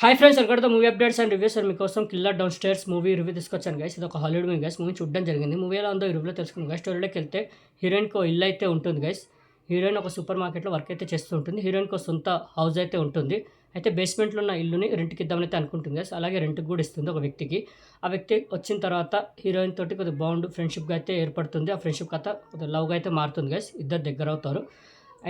Hi friends, welcome to movie updates and reviews. And మీకోసం killer downstairs movie review తీసుకొచ్చాను guys. ఇది ఒక Hollywood movie guys. Movie చూడడం జరిగింది. Movie ఎలా ఉందో ఈ రివ్యూలో తెలుసుకుంది గైస్. స్టోరీలోకి వెళ్తే హీరోయిన్కి ఒక ఇల్లు అయితే ఉంటుంది గైస్. హీరోయిన్ ఒక సూపర్ మార్కెట్లో వర్క్ అయితే చేస్తూ ఉంటుంది. హీరోయిన్కి ఒక సొంత హౌస్ అయితే ఉంటుంది. అయితే బేస్మెంట్లో ఉన్న ఇల్లుని రెంట్కి ఇద్దామని అయితే అనుకుంటుంది గైస్. అలాగే రెంట్కి కూడా ఇస్తుంది ఒక వ్యక్తికి. ఆ వ్యక్తి వచ్చిన తర్వాత హీరోయిన్ తోటి కొద్దిగా బాండ్ ఫ్రెండ్షిప్గా అయితే ఏర్పడుతుంది. ఆ ఫ్రెండ్షిప్ కథ కొద్దిగా లవ్గా అయితే మారుతుంది గైస్. ఇద్దరు దగ్గర అవుతారు.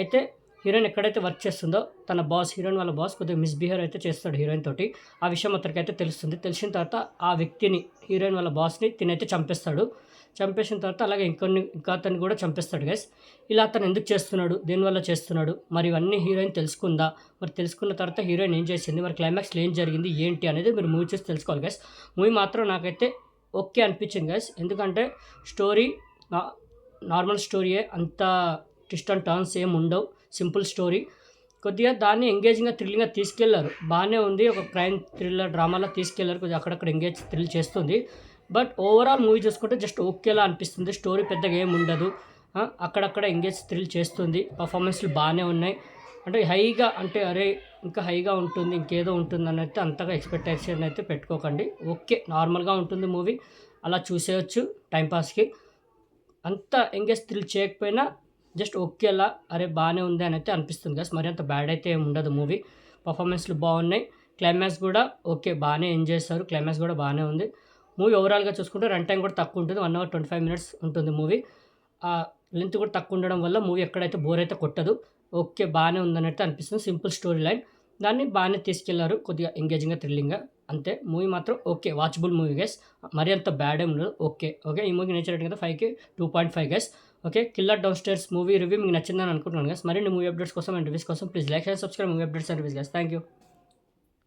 అయితే హీరోయిన్ ఎక్కడైతే వర్క్ చేస్తుందో తన బాస్, హీరోయిన్ వాళ్ళ బాస్ కొద్దిగా మిస్బిహేవ్ అయితే చేస్తాడు హీరోయిన్ తోటి. ఆ విషయం అతనికైతే తెలుస్తుంది. తెలిసిన తర్వాత ఆ వ్యక్తిని, హీరోయిన్ వాళ్ళ బాస్ని తినైతే చంపేస్తాడు. చంపేసిన తర్వాత అలాగే ఇంకా అతన్ని కూడా చంపేస్తాడు గైస్. ఇలా అతను ఎందుకు చేస్తున్నాడు, దేనివల్ల చేస్తున్నాడు, మరి ఇవన్నీ హీరోయిన్ తెలుసుకుందా, మరి తెలుసుకున్న తర్వాత హీరోయిన్ ఏం చేసింది, మరి క్లైమాక్స్లో ఏం జరిగింది ఏంటి అనేది మీరు మూవీ చూసి తెలుసుకోవాలి గైస్. మూవీ మాత్రం నాకైతే ఓకే అనిపించింది గైస్. ఎందుకంటే స్టోరీ నార్మల్ స్టోరీయే, అంత ట్విస్ట్ అండ్ టర్న్స్ ఏం ఉండవు. Simple story. కొద్దిగా దాన్ని ఎంగేజింగ్గా, థ్రిల్లింగ్గా తీసుకెళ్లారు. బాగానే ఉంది. ఒక క్రైమ్ థ్రిల్లర్ డ్రామాలో తీసుకెళ్లారు. కొద్దిగా అక్కడక్కడ ఎంగేజ్ థ్రిల్ చేస్తుంది. బట్ ఓవరాల్ మూవీ చూసుకుంటే జస్ట్ ఓకేలా అనిపిస్తుంది. స్టోరీ పెద్దగా ఏమి ఉండదు. అక్కడక్కడ ఎంగేజ్ థ్రిల్ చేస్తుంది. పర్ఫార్మెన్స్లు బాగానే ఉన్నాయి. అంటే హైగా, అంటే అరే ఇంకా హైగా ఉంటుంది, ఇంకేదో ఉంటుందని అయితే అంతగా ఎక్స్పెక్టేషన్ అయితే పెట్టుకోకండి. ఓకే, నార్మల్గా ఉంటుంది మూవీ. అలా చూసేయచ్చు టైంపాస్కి. అంత ఎంగేజ్ థ్రిల్ చేయకపోయినా జస్ట్ ఓకేలా అరే బాగానే ఉంది అని అయితే అనిపిస్తుంది గైస్. మరి అంత బ్యాడ్ అయితే ఏమి ఉండదు మూవీ. పర్ఫార్మెన్స్లు బాగున్నాయి. క్లైమాక్స్ కూడా ఓకే, బాగానే ఎంజాయ్ చేస్తారు. క్లైమాక్స్ కూడా బాగానే ఉంది. మూవీ ఓవరాల్గా చూసుకుంటే రన్ టైం కూడా తక్కువ ఉంటుంది. 1 అవర్ 25 మినిట్స్ ఉంటుంది మూవీ. లెంత్ కూడా తక్కువ ఉండడం వల్ల మూవీ ఎక్కడైతే బోర్ అయితే కొట్టదు. ఓకే, బాగానే ఉందని అయితే అనిపిస్తుంది. సింపుల్ స్టోరీ లైన్, దాన్ని బాగానే తీసుకెళ్లారు. కొద్దిగా ఎంగేజింగ్గా, థ్రిల్లింగ్గా. అంతే. మూవీ మాత్రం ఓకే, వాచబుల్ మూవీ గైస్. మరి అంత బ్యాడ్ ఏం ఉండదు. ఓకే ఓకే ఈ మూవీకి నేచర్ కదా 5కి 2.5 guys. Okay, killer downstairs movie review మీకు నచ్చిందని అనుకుంటున్నాను గైస్. మరిన్ని మూవీ అప్డేట్స్ కోసం అండ్ రివ్యూస్ కోసం please like and subscribe movie updates and reviews guys. Thank you.